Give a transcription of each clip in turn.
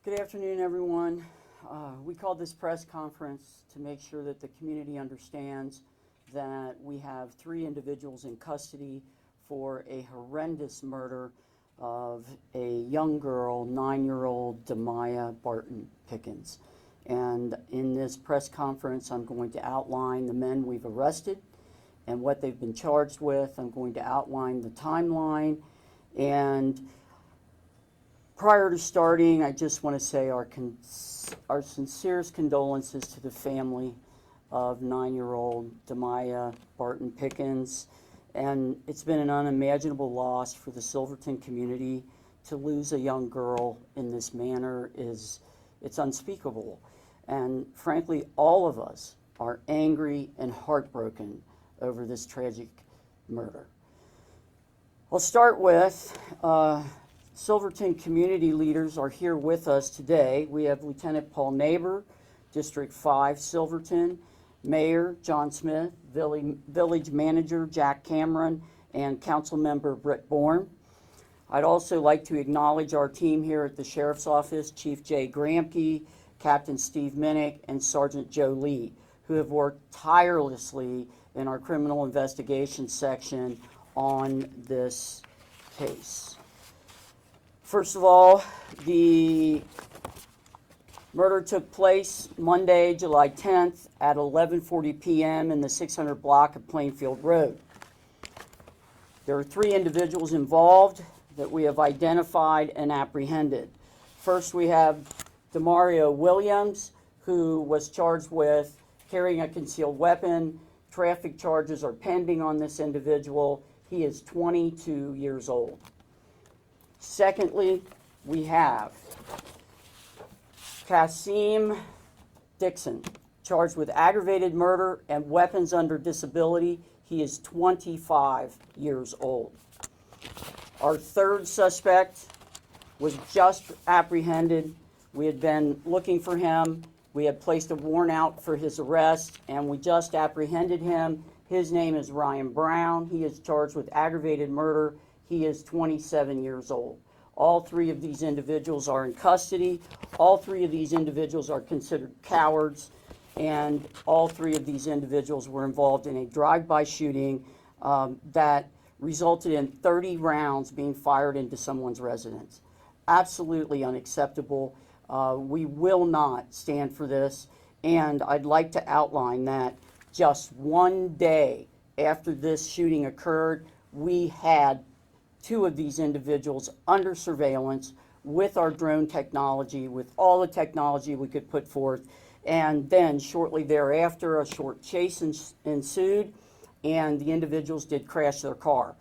Good afternoon, everyone. We called this press conference to make sure that the community understands that we have 3 individuals in custody for a horrendous murder of a young girl, 9-year-old Demaya Barton Pickens. And in this press conference, I'm going to outline the men we've arrested and what they've been charged with. I'm going to outline the timeline, and prior to starting, I just want to say our sincerest condolences to the family of 9-year-old Demaya Barton Pickens. And it's been an unimaginable loss for the Silverton community. To lose a young girl in this manner it's unspeakable. And frankly, all of us are angry and heartbroken over this tragic murder. I'll start with Silverton community leaders are here with us today. We have Lieutenant Paul Neighbor, District 5, Silverton, Mayor John Smith, Village Manager Jack Cameron, and Council Member Britt Bourne. I'd also like to acknowledge our team here at the Sheriff's Office, Chief Jay Gramke, Captain Steve Minnick, and Sergeant Joe Lee, who have worked tirelessly in our criminal investigation section on this case. First of all, the murder took place Monday, July 10th at 11:40 p.m. in the 600 block of Plainfield Road. There are 3 individuals involved that we have identified and apprehended. First, we have Demario Williams, who was charged with carrying a concealed weapon. Traffic charges are pending on this individual. He is 22 years old. Secondly, we have Kasim Dixon, charged with aggravated murder and weapons under disability. He is 25 years old. Our third suspect was just apprehended. We had been looking for him. We had placed a warrant out for his arrest, and we just apprehended him. His name is Ryan Brown. He is charged with aggravated murder. He is 27 years old. All 3 of these individuals are in custody. All 3 of these individuals are considered cowards, and all 3 of these individuals were involved in a drive-by shooting that resulted in 30 rounds being fired into someone's residence. Absolutely unacceptable. We will not stand for this, and I'd like to outline that just one day after this shooting occurred, we had 2 of these individuals under surveillance with our drone technology, with all the technology we could put forth. And then shortly thereafter, a short chase ensued, and the individuals did crash their car.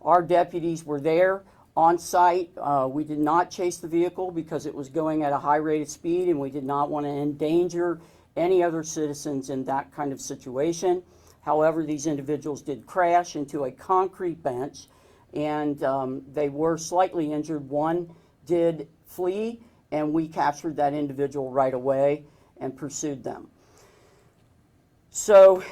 Our deputies were there on site. We did not chase the vehicle because it was going at a high rate of speed, and we did not want to endanger any other citizens in that kind of situation. However, these individuals did crash into a concrete bench, and they were slightly injured. One did flee, and we captured that individual right away and pursued them. So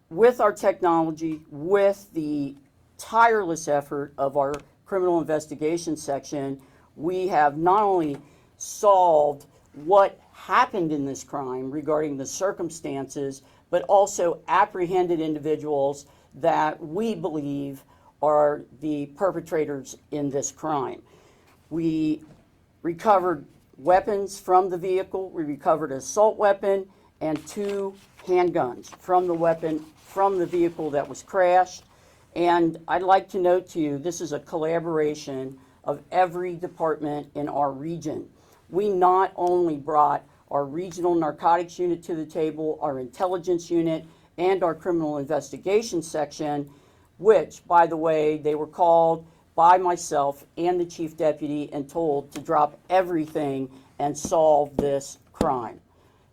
with our technology, with the tireless effort of our criminal investigation section, we have not only solved what happened in this crime regarding the circumstances, but also apprehended individuals that we believe are the perpetrators in this crime. We recovered weapons from the vehicle. We recovered an assault weapon and 2 handguns from the vehicle that was crashed. And I'd like to note to you, this is a collaboration of every department in our region. We not only brought our regional narcotics unit to the table, our intelligence unit, and our criminal investigation section, which, by the way, they were called by myself and the chief deputy and told to drop everything and solve this crime.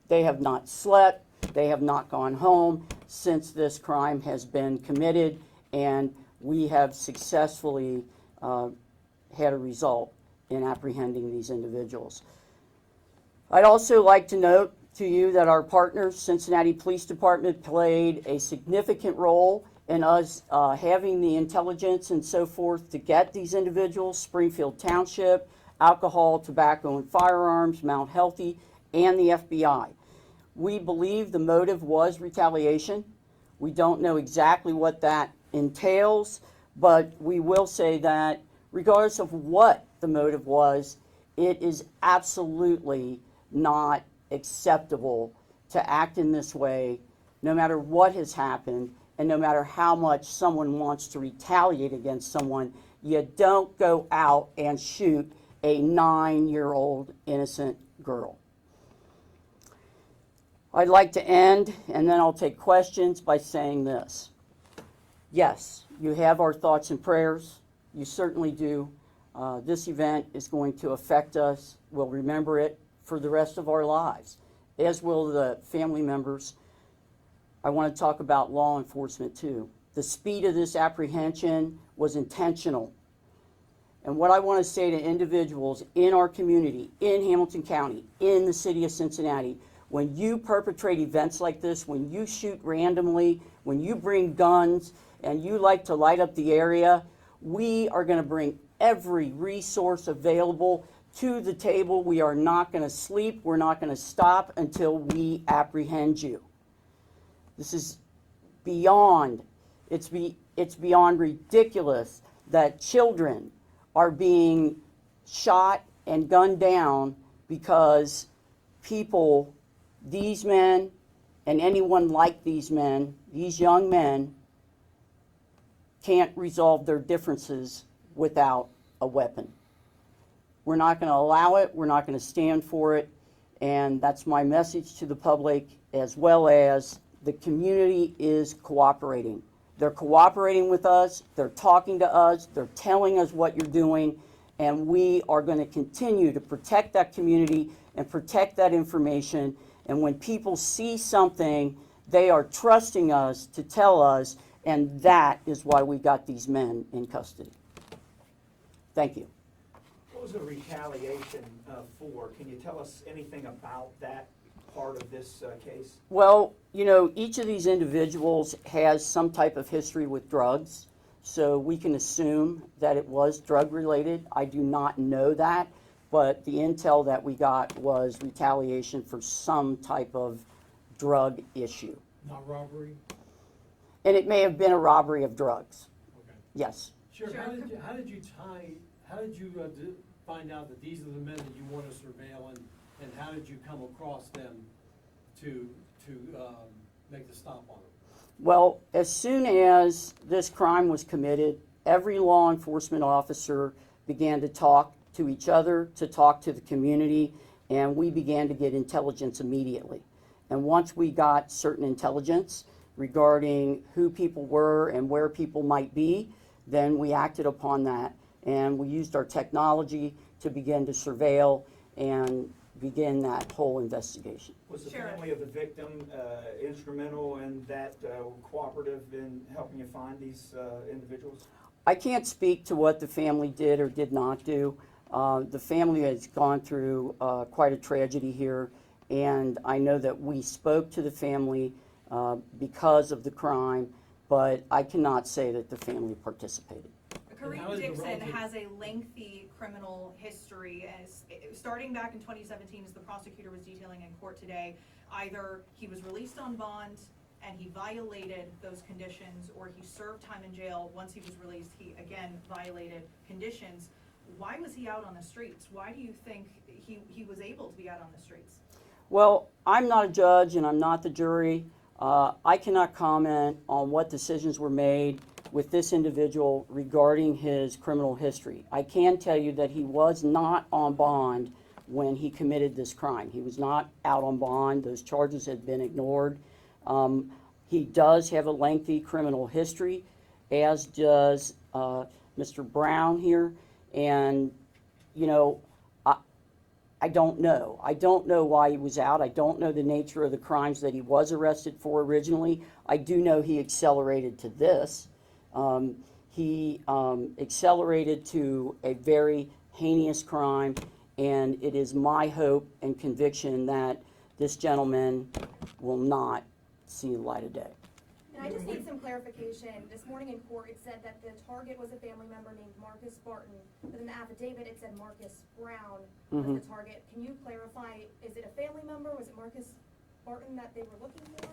They have not slept, they have not gone home since this crime has been committed, and we have successfully had a result in apprehending these individuals. I'd also like to note to you that our partners, Cincinnati Police Department, played a significant role in us having the intelligence and so forth to get these individuals. Springfield Township, alcohol, tobacco, and firearms, Mount Healthy, and the FBI. We believe the motive was retaliation. We don't know exactly what that entails, but we will say that regardless of what the motive was, it is absolutely not acceptable to act in this way, no matter what has happened, and no matter how much someone wants to retaliate against someone. You don't go out and shoot a 9-year-old innocent girl. I'd like to end, and then I'll take questions, by saying this. Yes, you have our thoughts and prayers. You certainly do. This event is going to affect us. We'll remember it for the rest of our lives, as will the family members. I want to talk about law enforcement too. The speed of this apprehension was intentional. And what I want to say to individuals in our community, in Hamilton County, in the city of Cincinnati, when you perpetrate events like this, when you shoot randomly, when you bring guns and you like to light up the area, we are going to bring every resource available to the table. We are not going to sleep. We're not going to stop until we apprehend you. This is beyond, it's beyond ridiculous that children are being shot and gunned down because people, these men and anyone like these men, these young men, can't resolve their differences without a weapon. We're not going to allow it. We're not going to stand for it. And that's my message to the public, as well as the community is cooperating. They're cooperating with us. They're talking to us. They're telling us what you're doing. And we are going to continue to protect that community and protect that information. And when people see something, they are trusting us to tell us, and that is why we got these men in custody. Thank you. What was the retaliation for? Can you tell us anything about that part of this case? Well, you know, each of these individuals has some type of history with drugs, so we can assume that it was drug related. I do not know that, but the intel that we got was retaliation for some type of drug issue. Not robbery? And it may have been a robbery of drugs. Okay. Yes. Sheriff, how did you find out that these are the men that you want to surveil, and how did you come across them to make the stop on them? Well, as soon as this crime was committed, every law enforcement officer began to talk to each other, to talk to the community, and we began to get intelligence immediately. And once we got certain intelligence regarding who people were and where people might be, then we acted upon that, and we used our technology to begin to surveil and begin that whole investigation. Was the family of the victim instrumental in that, cooperative in helping you find these individuals? I can't speak to what the family did or did not do. The family has gone through quite a tragedy here, and I know that we spoke to the family because of the crime, but I cannot say that the family participated. Kareem Dixon has a lengthy criminal history, as starting back in 2017, as the prosecutor was detailing in court today. Either he was released on bond and he violated those conditions, or he served time in jail. Once he was released, he again violated conditions. Why was he out on the streets? Why do you think he was able to be out on the streets? Well, I'm not a judge and I'm not the jury. I cannot comment on what decisions were made with this individual regarding his criminal history. I can tell you that he was not on bond when he committed this crime. He was not out on bond. Those charges had been ignored. He does have a lengthy criminal history, as does Mr. Brown here. And, you know, I don't know. I don't know why he was out. I don't know the nature of the crimes that he was arrested for originally. I do know he accelerated to this. He accelerated to a very heinous crime, and it is my hope and conviction that this gentleman will not see the light of day. Now, And I just need some clarification. This morning in court, it said that the target was a family member named Marcus Barton, but in the affidavit, it said Marcus Brown was the target. Can you clarify, is it a family member? Was it Marcus Barton that they were looking for?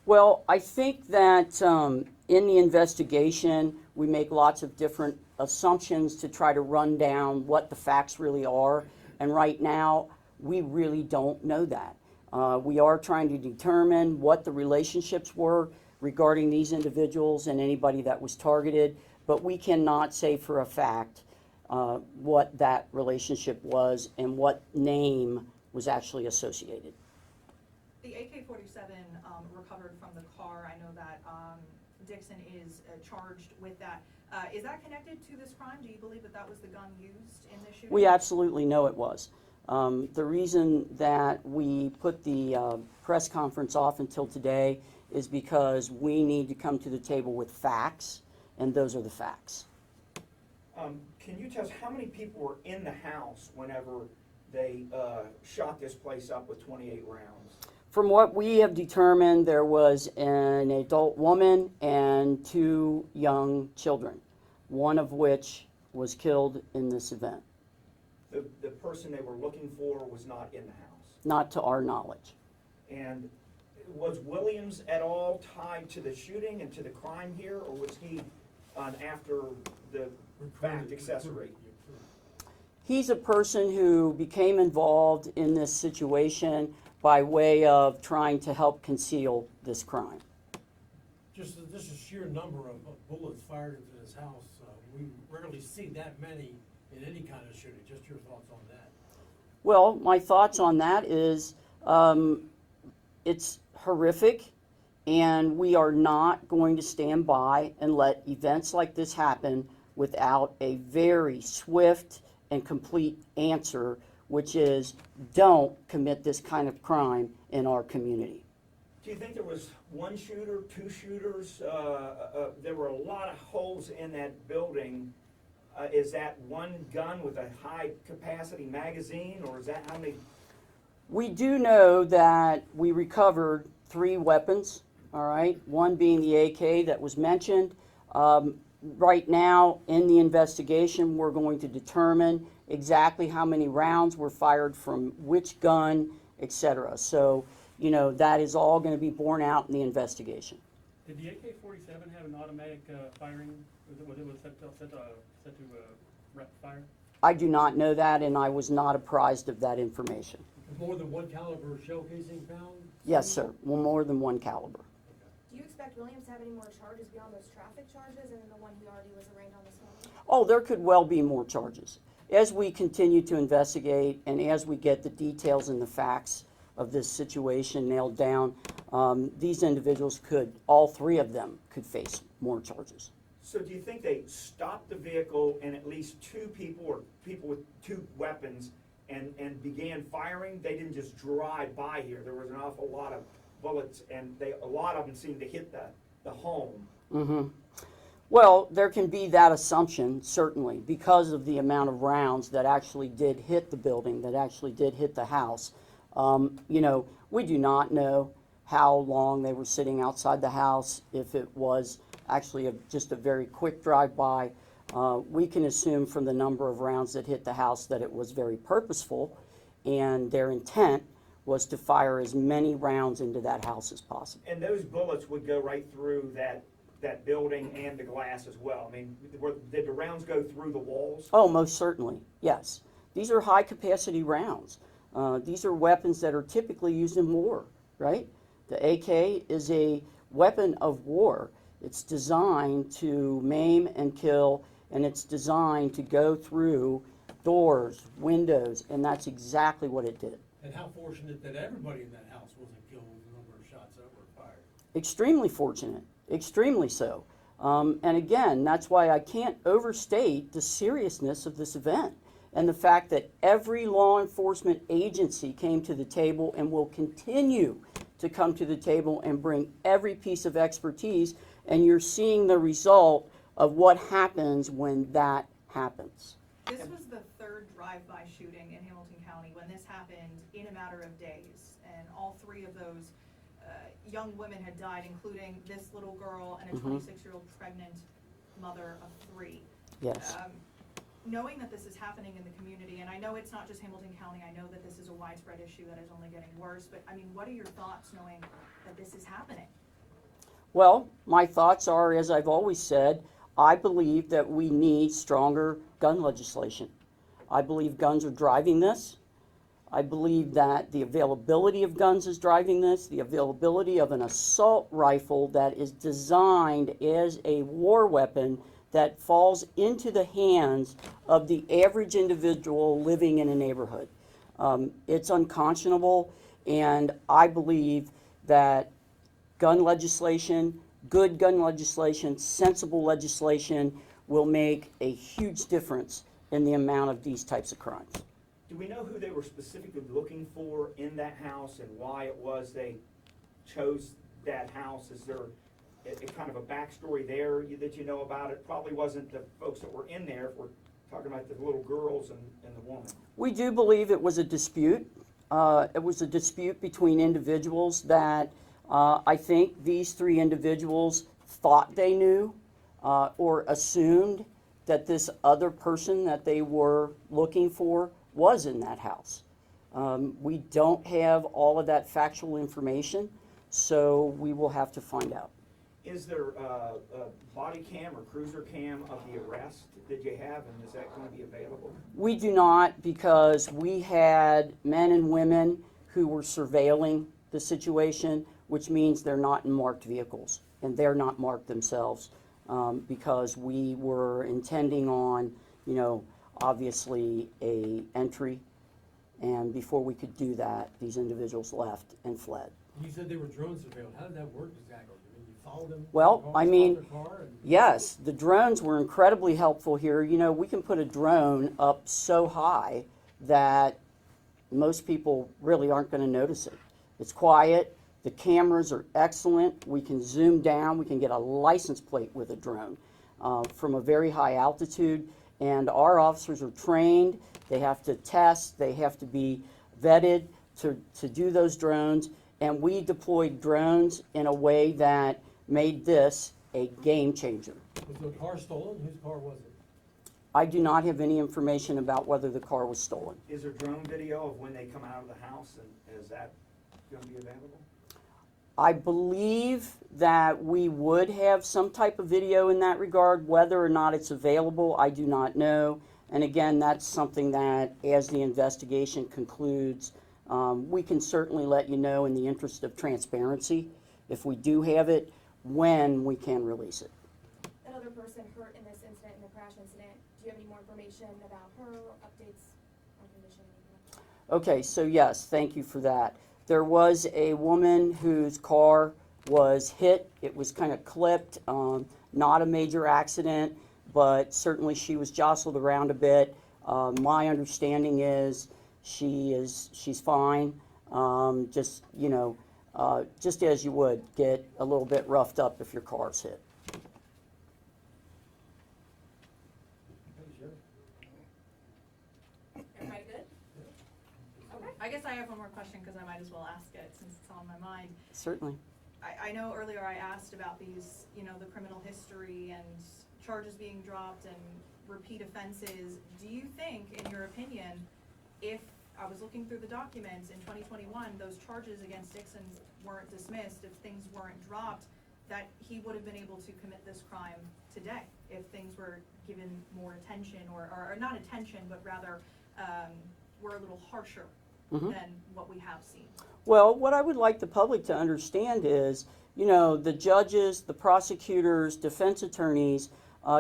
Well, I think that in the investigation, we make lots of different assumptions to try to run down what the facts really are. And right now, we really don't know that. We are trying to determine what the relationships were regarding these individuals and anybody that was targeted, but we cannot say for a fact what that relationship was and what name was actually associated. The AK-47 recovered from the car, I know that Dixon is charged with that. Is that connected to this crime? Do you believe that that was the gun used in this shooting? We absolutely know it was. The reason that we put the press conference off until today is because we need to come to the table with facts, and those are the facts. Can you tell us how many people were in the house whenever they shot this place up with 28 rounds? From what we have determined, there was an adult woman and 2 young children, one of which was killed in this event. The person they were looking for was not in the house. Not to our knowledge. And was Williams at all tied to the shooting and to the crime here, or was he an after the fact accessory? He's a person who became involved in this situation by way of trying to help conceal this crime. Just a sheer number of bullets fired into this house. We rarely see that many in any kind of shooting. Just your thoughts on that? Well, my thoughts on that is it's horrific, and we are not going to stand by and let events like this happen without a very swift and complete answer, which is don't commit this kind of crime in our community. Do you think there was one shooter, 2 shooters? There were a lot of holes in that building. Is that one gun with a high capacity magazine, or is that how many? We do know that we recovered 3 weapons, all right, one being the AK that was mentioned. Right now, in the investigation, we're going to determine exactly how many rounds were fired from which gun, etc. So, you know, that is all going to be borne out in the investigation. Did the AK-47 have an automatic firing? Was it set to rapid fire? I do not know that, and I was not apprised of that information. More than one caliber shell casing found? Yes, sir. Well, more than one caliber. Do you expect Williams to have any more charges beyond those traffic charges and then the one he already was arraigned on this morning? Oh, there could well be more charges. As we continue to investigate and as we get the details and the facts of this situation nailed down, these individuals could, all 3 of them, could face more charges. So do you think they stopped the vehicle and at least 2 people or people with 2 weapons and began firing? They didn't just drive by here. There was an awful lot of bullets, and a lot of them seemed to hit the home. Mm-hmm. Well, there can be that assumption, certainly, because of the amount of rounds that actually did hit the building, that actually did hit the house. You know, we do not know how long they were sitting outside the house, if it was actually just a very quick drive-by. We can assume from the number of rounds that hit the house that it was very purposeful, and their intent was to fire as many rounds into that house as possible. And those bullets would go right through that building and the glass as well. I mean, did the rounds go through the walls? Oh, most certainly, yes. These are high-capacity rounds. These are weapons that are typically used in war, right? The AK is a weapon of war. It's designed to maim and kill, and it's designed to go through doors, windows, and that's exactly what it did. And how fortunate that everybody in that house wasn't killed with the number of shots that were fired. Extremely fortunate, extremely so. And again, that's why I can't overstate the seriousness of this event and the fact that every law enforcement agency came to the table and will continue to come to the table and bring every piece of expertise, and you're seeing the result of what happens when that happens. This was the 3rd drive-by shooting in Hamilton County when this happened in a matter of days, and all 3 of those young women had died, including this little girl and a Mhm. 26-year-old pregnant mother of 3. Yes. Knowing that this is happening in the community, and I know it's not just Hamilton County, I know that this is a widespread issue that is only getting worse, but I mean, what are your thoughts knowing that this is happening? Well, my thoughts are, as I've always said, I believe that we need stronger gun legislation. I believe guns are driving this. I believe that the availability of guns is driving this. The availability of an assault rifle that is designed as a war weapon that falls into the hands of the average individual living in a neighborhood. It's unconscionable, and I believe that gun legislation, good gun legislation, sensible legislation will make a huge difference in the amount of these types of crimes. Do we know who they were specifically looking for in that house and why it was they chose that house? Is there a kind of a backstory there that you know about? It probably wasn't the folks that were in there, if we're talking about the little girls and the woman. We do believe it was a dispute. It was a dispute between individuals that I think these 3 individuals thought they knew or assumed that this other person that they were looking for was in that house. We don't have all of that factual information, so we will have to find out. Is there a body cam or cruiser cam of the arrest that you have, and is that going to be available? We do not, because we had men and women who were surveilling the situation, which means they're not in marked vehicles, and they're not marked themselves, because we were intending on, you know, obviously a entry, and before we could do that, these individuals left and fled. You said they were drone surveilled. How did that work exactly? I mean, you followed them? Well, to their I car, mean, stopped their car, and- Yes, the drones were incredibly helpful here. You know, we can put a drone up so high that most people really aren't going to notice it. It's quiet. The cameras are excellent. We can zoom down. We can get a license plate with a drone from a very high altitude. And our officers are trained. They have to test. They have to be vetted to do those drones. And we deployed drones in a way that made this a game changer. Was the car stolen? Whose car was it? I do not have any information about whether the car was stolen. Is there drone video of when they come out of the house, and is that going to be available? I believe that we would have some type of video in that regard. Whether or not it's available, I do not know. And again, that's something that, as the investigation concludes, we can certainly let you know in the interest of transparency, if we do have it, when we can release it. That other person hurt in this incident, in the crash incident, do you have any more information about her, updates on condition? Okay, so yes, thank you for that. There was a woman whose car was hit. It was kind of clipped, not a major accident, but certainly she was jostled around a bit. My understanding is she's fine. Just, you know, just as you would get a little bit roughed up if your car's hit. Everybody good? Okay. I guess I have one more question because I might as well ask it since it's on my mind. Certainly. I know earlier I asked about these, you know, the criminal history and charges being dropped and repeat offenses. Do you think, in your opinion, if I was looking through the documents in 2021, those charges against Dixon weren't dismissed, if things weren't dropped, that he would have been able to commit this crime today if things were given more attention or not attention, but rather were a little harsher than what we have seen? Well, what I would like the public to understand is, you know, the judges, the prosecutors, defense attorneys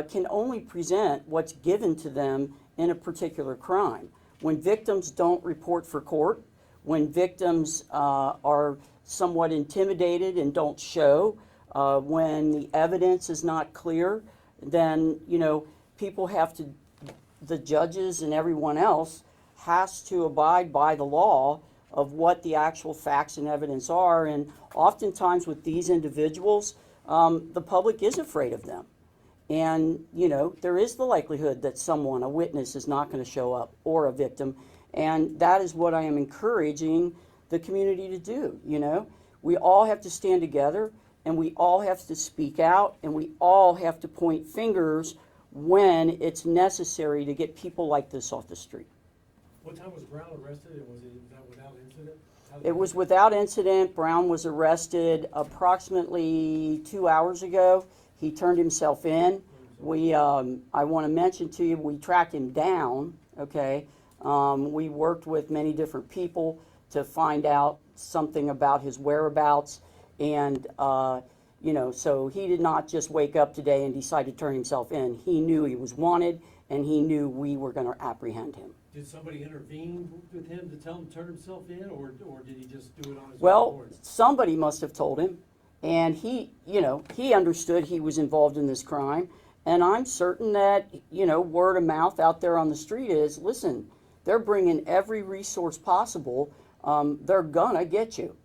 can only present what's given to them in a particular crime. When victims don't report for court, when victims are somewhat intimidated and don't show, when the evidence is not clear, then, you know, people have to, the judges and everyone else has to abide by the law of what the actual facts and evidence are. And oftentimes with these individuals, the public is afraid of them. And, you know, there is the likelihood that someone, a witness, is not going to show up, or a victim. And that is what I am encouraging the community to do, you know. we all have to stand together, and we all have to speak out, and we all have to point fingers when it's necessary to get people like this off the street. What time was Brown arrested, and was that without incident? How did It was without incident. Brown was arrested approximately 2 hours ago. He turned himself in. I want to mention to you, we tracked him down, okay? We worked with many different people to find out something about his whereabouts. And, so he did not just wake up today and decide to turn himself in. He knew he was wanted, and he knew we were going to apprehend him. Did somebody intervene with him to tell him to turn himself in, or did he just do it on his own Well, accord? somebody must have told him, and he understood he was involved in this crime. And I'm certain that, word of mouth out there on the street is, listen, they're bringing every resource possible. They're gonna get you.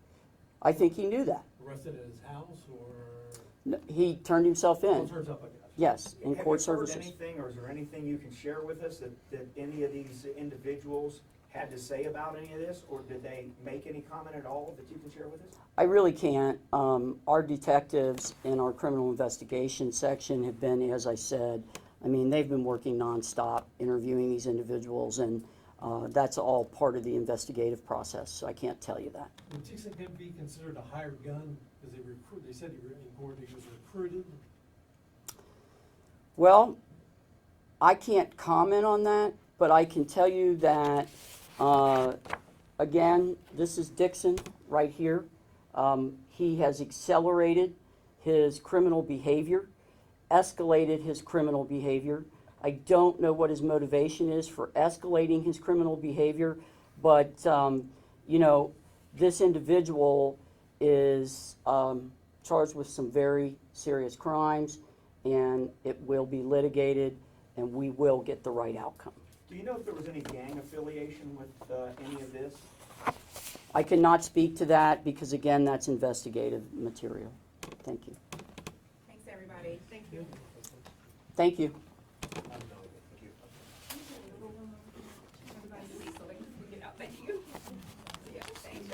I think he knew that. Arrested at his house, or? He turned himself Well, in. it turns out like that. Yes, in Have court you heard services. anything, or is there anything you can share with us that any of these individuals had to say about any of this, or did they make any comment at all that you can share with us? I really can't. Our detectives in our criminal investigation section have been, as I said, they've been working nonstop interviewing these individuals, and that's all part of the investigative process. So I can't tell you that. Would Dixon be considered a hired gun? Because they said he was recruited. Well, I can't comment on that, but I can tell you that, again, this is Dixon right here. He has accelerated his criminal behavior, escalated his criminal behavior. I don't know what his motivation is for escalating his criminal behavior, but, this individual is charged with some very serious crimes, and it will be litigated, and we will get the right outcome. Do you know if there was any gang affiliation with any of this? I cannot speak to that because, again, that's investigative material. Thank you. Thanks, everybody. Thank you. Thank you.